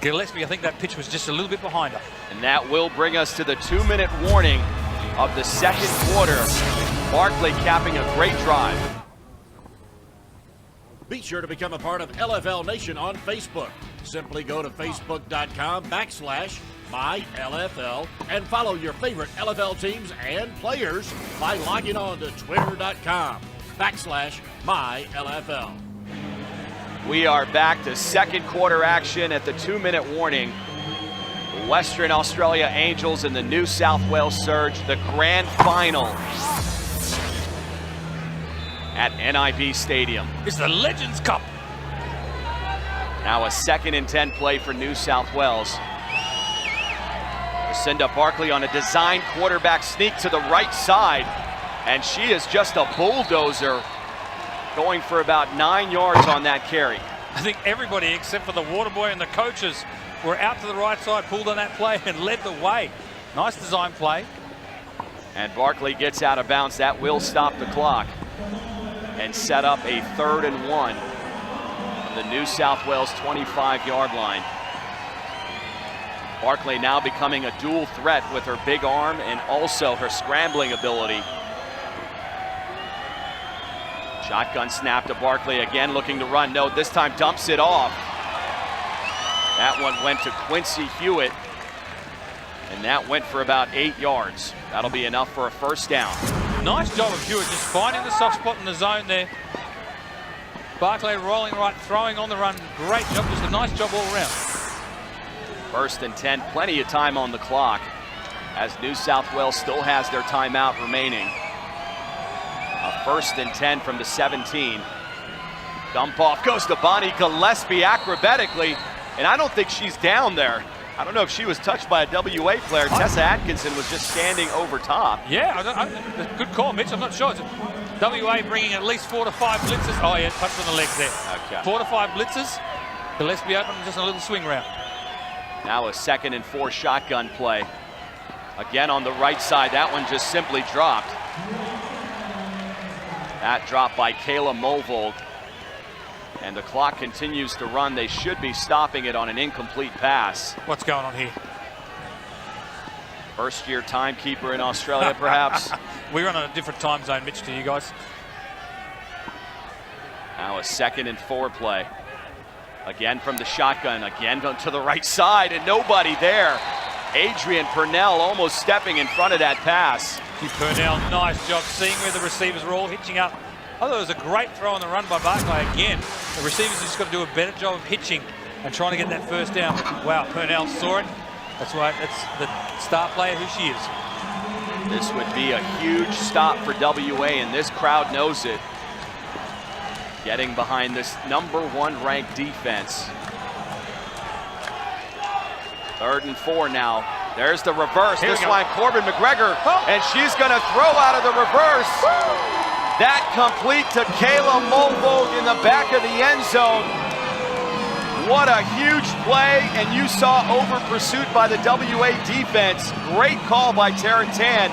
Gillespie, I think that pitch was just a little bit behind her. And that will bring us to the 2-minute warning of the second quarter. Barkley capping a great drive. Be sure to become a part of LFL Nation on Facebook. Simply go to facebook.com/MyLFL and follow your favorite LFL teams and players by logging on to twitter.com/MyLFL. We are back to second quarter action at the 2-minute warning. The Western Australia Angels and the New South Wales Surge, the grand final at NIB Stadium. It's the Legends Cup. Now a 2nd and 10 play for New South Wales. Lucinda Barkley on a design quarterback sneak to the right side, and she is just a bulldozer, going for about 9 yards on that carry. I think everybody except for the water boy and the coaches were out to the right side, pulled on that play and led the way. Nice design play. And Barkley gets out of bounds. That will stop the clock and set up a 3rd and 1 from the New South Wales 25-yard line. Barkley now becoming a dual threat with her big arm and also her scrambling ability. Shotgun snap to Barkley, again looking to run. No, this time dumps it off. That one went to Quincy Hewitt, and that went for about 8 yards. That'll be enough for a 1st down. Nice job of Hewitt just finding the soft spot in the zone there. Barkley rolling right, throwing on the run. Great job, just a nice job all around. 1st and 10, plenty of time on the clock as New South Wales still has their timeout remaining. A 1st and 10 from the 17. Dump off goes to Bonnie Gillespie acrobatically, and I don't think she's down there. I don't know if she was touched by a WA player. Tessa Atkinson was just standing over top. Yeah, good call, Mitch. I'm not sure. It's WA bringing at least 4 to 5 blitzes. Oh, yeah, touched on the legs there. Okay. 4 to 5 blitzes. Gillespie open, just a little swing route. Now a 2nd and 4 shotgun play. Again on the right side. That one just simply dropped. That dropped by Kayla Mulvold. And the clock continues to run. They should be stopping it on an incomplete pass. What's going on here? First-year timekeeper in Australia, perhaps. We're on a different time zone, Mitch, to you guys. Now a 2nd and 4 play. Again from the shotgun, again to the right side, and nobody there. Adrian Purnell almost stepping in front of that pass. Purnell, nice job seeing where the receivers were all hitching up. I thought it was a great throw on the run by Barkley again. The receivers just got to do a better job of hitching and trying to get that 1st down. Wow, Purnell saw it. That's right, that's the star player who she is. This would be a huge stop for WA, and this crowd knows it. Getting behind this #1 ranked defense. 3rd and 4 now. There's the reverse. This line, Corbin McGregor, and she's going to throw out of the reverse. That complete to Kayla Mulvold in the back of the end zone. What a huge play, and you saw over pursuit by the WA defense. Great call by Taryn Tan,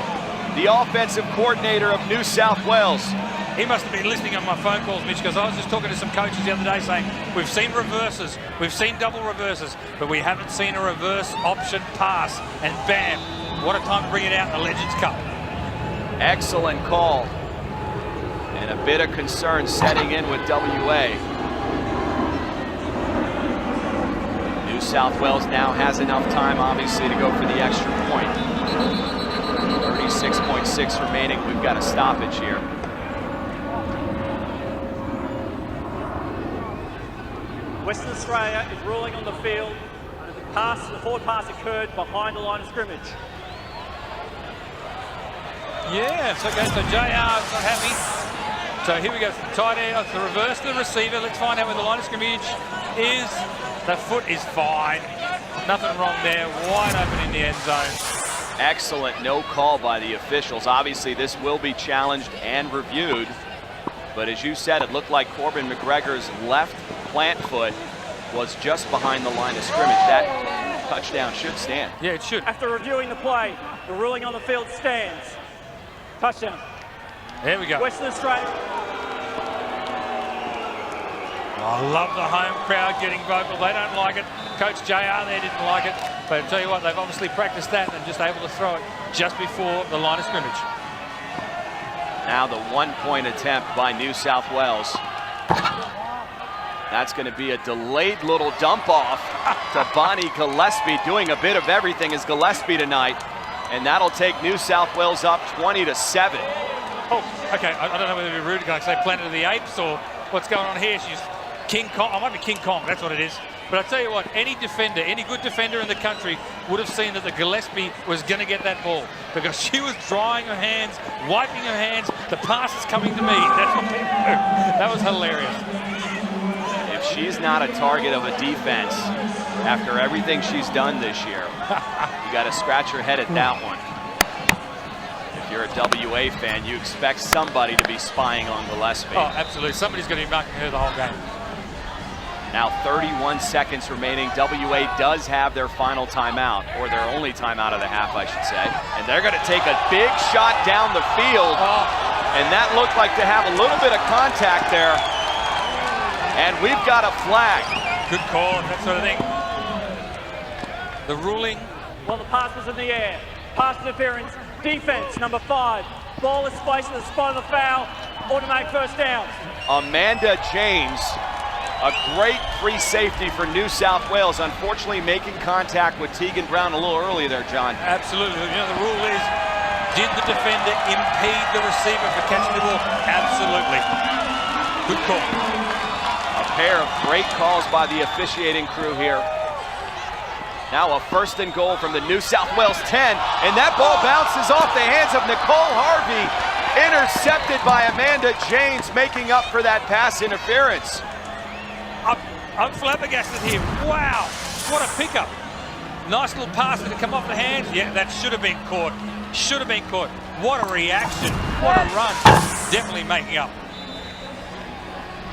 the offensive coordinator of New South Wales. He must have been listening on my phone calls, Mitch, because I was just talking to some coaches the other day saying, we've seen reverses, we've seen double reverses, but we haven't seen a reverse option pass. And bam, what a time to bring it out in the Legends Cup. Excellent call. And a bit of concern setting in with WA. New South Wales now has enough time, obviously, to go for the extra point. 36.6 remaining. We've got a stoppage here. Western Australia is ruling on the field. The forward pass occurred behind the line of scrimmage. Yeah, it's okay. So JR's not happy. So here we go. Tight end, the reverse to the receiver. Let's find out where the line of scrimmage is. The foot is fine. Nothing wrong there. Wide open in the end zone. Excellent no call by the officials. Obviously, this will be challenged and reviewed. But as you said, it looked like Corbin McGregor's left plant foot was just behind the line of scrimmage. That touchdown should stand. Yeah, it should. After reviewing the play, the ruling on the field stands. Touchdown. There we go. Western Australia. I love the home crowd getting vocal. They don't like it. Coach JR there didn't like it. But I tell you what, they've obviously practiced that and just able to throw it just before the line of scrimmage. Now the 1-point attempt by New South Wales. That's going to be a delayed little dump off to Bonnie Gillespie, doing a bit of everything as Gillespie tonight. And that'll take New South Wales up 20-7. Oh, okay, I don't know whether to be rude, like say Planet of the Apes or what's going on here. She's King Kong. I might be King Kong, that's what it is. But I tell you what, any defender, any good defender in the country would have seen that the Gillespie was going to get that ball because she was drying her hands, wiping her hands. The pass is coming to me. That's what people do. That was hilarious. If she's not a target of a defense after everything she's done this year, you got to scratch your head at that one. If you're a WA fan, you expect somebody to be spying on Gillespie. Oh, absolutely. Somebody's going to be marking her the whole game. Now 31 seconds remaining. WA does have their final timeout, or their only timeout of the half, I should say. And they're going to take a big shot down the field. And that looked like to have a little bit of contact there. And we've got a flag. Good call, that sort of thing. The ruling. Well, the pass was in the air. Pass interference. Defense, number 5. Ball is placed at the spot of the foul. Automatic first down. Amanda James, a great free safety for New South Wales. Unfortunately, making contact with Tegan Brown a little early there, John. Absolutely. You know, the rule is, did the defender impede the receiver for catching the ball? Absolutely. Good call. A pair of great calls by the officiating crew here. Now a 1st and goal from the New South Wales 10, and that ball bounces off the hands of Nicole Harvey, intercepted by Amanda James, making up for that pass interference. I'm flabbergasted here. Wow, what a pickup. Nice little pass that come off the hands. Yeah, that should have been caught. Should have been caught. What a reaction. What a run. Definitely making up.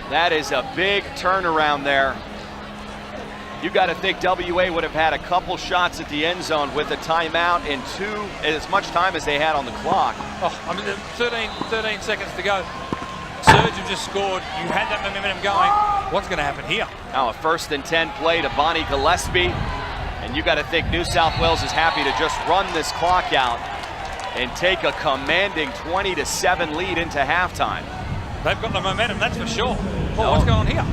That is a big turnaround there. You got to think WA would have had a couple shots at the end zone with a timeout and as much time as they had on the clock. Oh, I mean, 13 seconds to go. Surge have just scored. You had that momentum going. What's going to happen here? Now a 1st and 10 play to Bonnie Gillespie. And you got to think New South Wales is happy to just run this clock out and take a commanding 20-7 lead into halftime. They've got the momentum, that's for sure. Oh, what's going on here?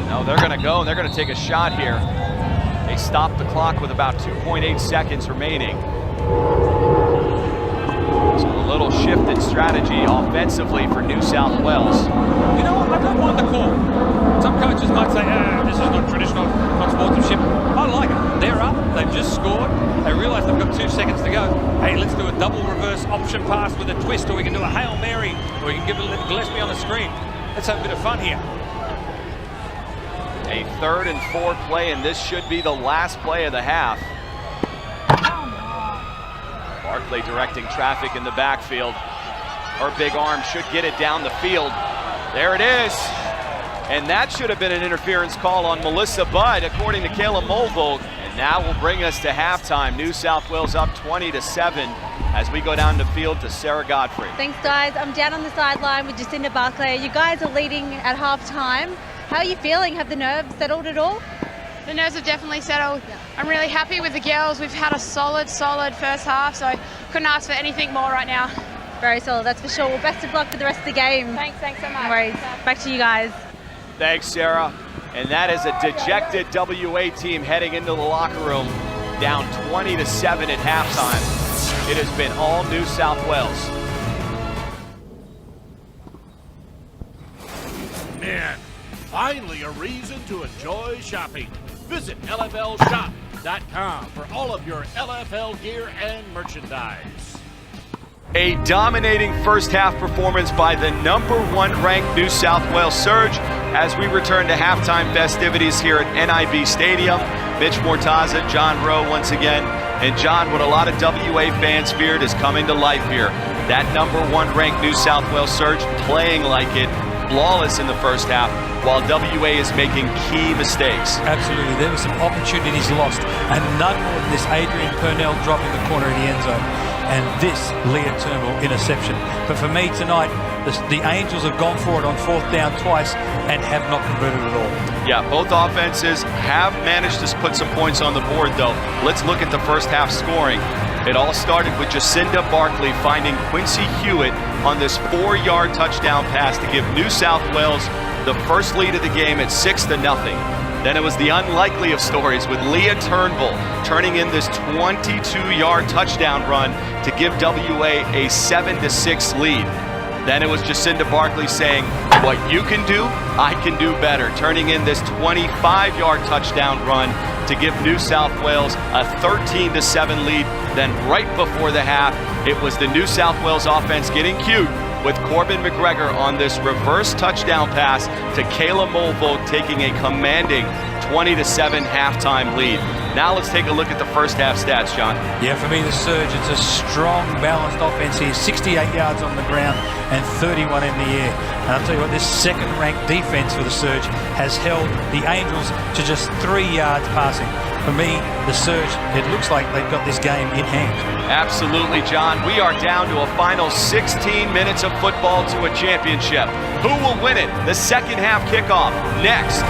No, they're going to go and they're going to take a shot here. They stopped the clock with about 2.8 seconds remaining. So a little shift in strategy offensively for New South Wales. You know what? I don't mind the call. Some coaches might say, this is not traditional, not sportsmanship. I like it. They're up. They've just scored. They realise they've got 2 seconds to go. Hey, let's do a double reverse option pass with a twist, or we can do a Hail Mary, or we can give it a Gillespie on the screen. Let's have a bit of fun here. A 3rd and 4 play, and this should be the last play of the half. Barclay directing traffic in the backfield. Her big arm should get it down the field. There it is. And that should have been an interference call on Melissa Budd, according to Kayla Mulvold. And that will bring us to halftime. New South Wales up 20-7 as we go down the field to Sarah Godfrey. Thanks, guys. I'm down on the sideline with Jacinda Barclay. You guys are leading at halftime. How are you feeling? Have the nerves settled at all? The nerves have definitely settled. I'm really happy with the girls. We've had a solid first half, so couldn't ask for anything more right now. Very solid, that's for sure. Well, best of luck for the rest of the game. Thanks so much. No worries. Back to you guys. Thanks, Sarah. And that is a dejected WA team heading into the locker room, down 20-7 at halftime. It has been all New South Wales. Man, finally a reason to enjoy shopping. Visit LFLshop.com for all of your LFL gear and merchandise. A dominating first half performance by the #1 ranked New South Wales Surge as we return to halftime festivities here at NIB Stadium. Mitch Mortaza, John Rowe once again. And John, what a lot of WA fans feared is coming to life here. That #1 ranked New South Wales Surge playing like it, flawless in the first half, while WA is making key mistakes. Absolutely, there were some opportunities lost, and none more than this Adrian Purnell drop in the corner of the end zone. and this Leah Turnbull interception. But for me tonight, the Angels have gone for it on 4th down twice and have not converted at all. Yeah, both offenses have managed to put some points on the board, though. Let's look at the first half scoring. It all started with Jacinda Barkley finding Quincy Hewitt on this 4-yard touchdown pass to give New South Wales the first lead of the game at 6-0. Then it was the unlikely of stories with Leah Turnbull turning in this 22-yard touchdown run to give WA a 7-6 lead. Then it was Jacinda Barkley saying, what you can do, I can do better, turning in this 25-yard touchdown run to give New South Wales a 13-7 lead. Then right before the half, it was the New South Wales offense getting cute with Corbin McGregor on this reverse touchdown pass to Kayla Mulvold, taking a commanding 20-7 halftime lead. Now let's take a look at the first half stats, John. Yeah, for me, the Surge, it's a strong, balanced offense here. 68 yards on the ground and 31 in the air. And I'll tell you what, this second-ranked defense for the Surge has held the Angels to just 3 yards passing. For me, the Surge, it looks like they've got this game in hand. Absolutely, John. We are down to a final 16 minutes of football to a championship. Who will win it? The second half kickoff next.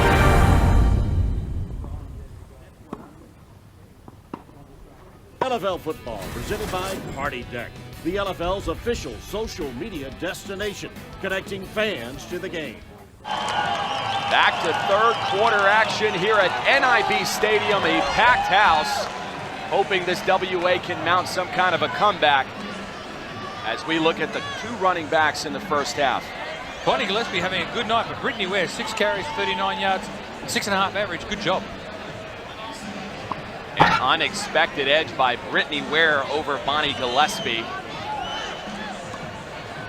LFL football presented by Party Deck, the LFL's official social media destination, connecting fans to the game. Back to third quarter action here at NIB Stadium, a packed house, hoping this WA can mount some kind of a comeback as we look at the 2 running backs in the first half. Bonnie Gillespie having a good night, but Brittany Ware, 6 carries, 39 yards, 6.5 average. Good job. An unexpected edge by Brittany Ware over Bonnie Gillespie.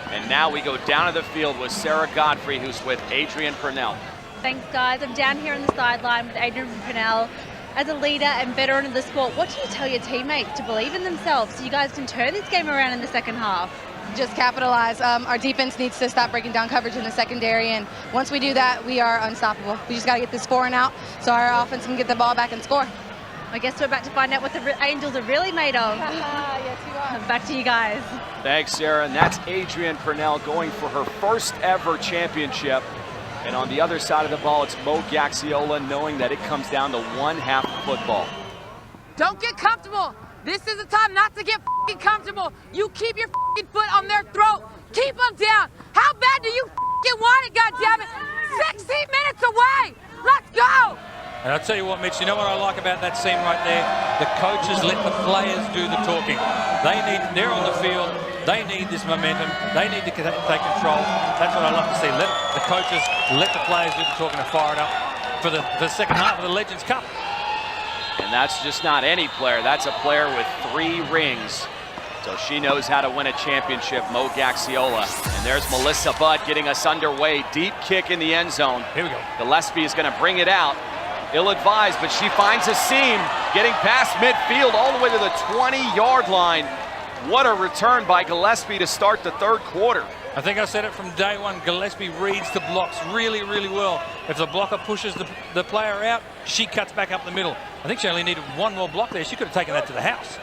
And now we go down to the field with Sarah Godfrey, who's with Adrian Purnell. Thanks, guys. I'm down here on the sideline with Adrian Purnell. As a leader and veteran of the sport, what do you tell your teammates to believe in themselves so you guys can turn this game around in the second half? Just capitalize. Our defense needs to stop breaking down coverage in the secondary, and once we do that, we are unstoppable. We just got to get this scoring out so our offense can get the ball back and score. I guess we're about to find out what the Angels are really made of. Yes, you are. Back to you guys. Thanks, Sarah. And that's Adrian Purnell going for her first ever championship. And on the other side of the ball, it's Mo Gaxiola, knowing that it comes down to one half of football. Don't get comfortable. This is the time not to get f***ing comfortable. You keep your f***ing foot on their throat. Keep them down. How bad do you f***ing want it, goddammit? 16 minutes away. Let's go. And I'll tell you what, Mitch, you know what I like about that scene right there? The coaches let the players do the talking. They're on the field. They need this momentum. They need to take control. That's what I love to see. Let the coaches let the players do the talking and fire it up for the second half of the Legends Cup. And that's just not any player. That's a player with 3 rings. So she knows how to win a championship, Mo Gaxiola. And there's Melissa Budd getting us underway. Deep kick in the end zone. Here we go. Gillespie is going to bring it out. Ill-advised, but she finds a seam, getting past midfield all the way to the 20-yard line. What a return by Gillespie to start the third quarter. I think I said it from day one, Gillespie reads the blocks really, really well. If the blocker pushes the player out, she cuts back up the middle. I think she only needed 1 more block there. She could have taken that to the house.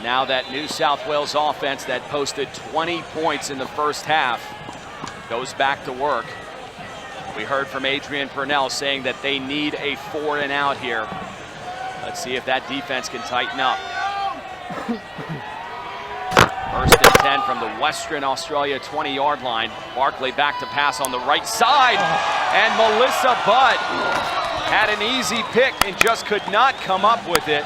Now that New South Wales offense that posted 20 points in the first half goes back to work. We heard from Adrian Purnell saying that they need a 4 and out here. Let's see if that defense can tighten up. First and 10 from the Western Australia 20-yard line. Barkley back to pass on the right side. And Melissa Budd had an easy pick and just could not come up with it.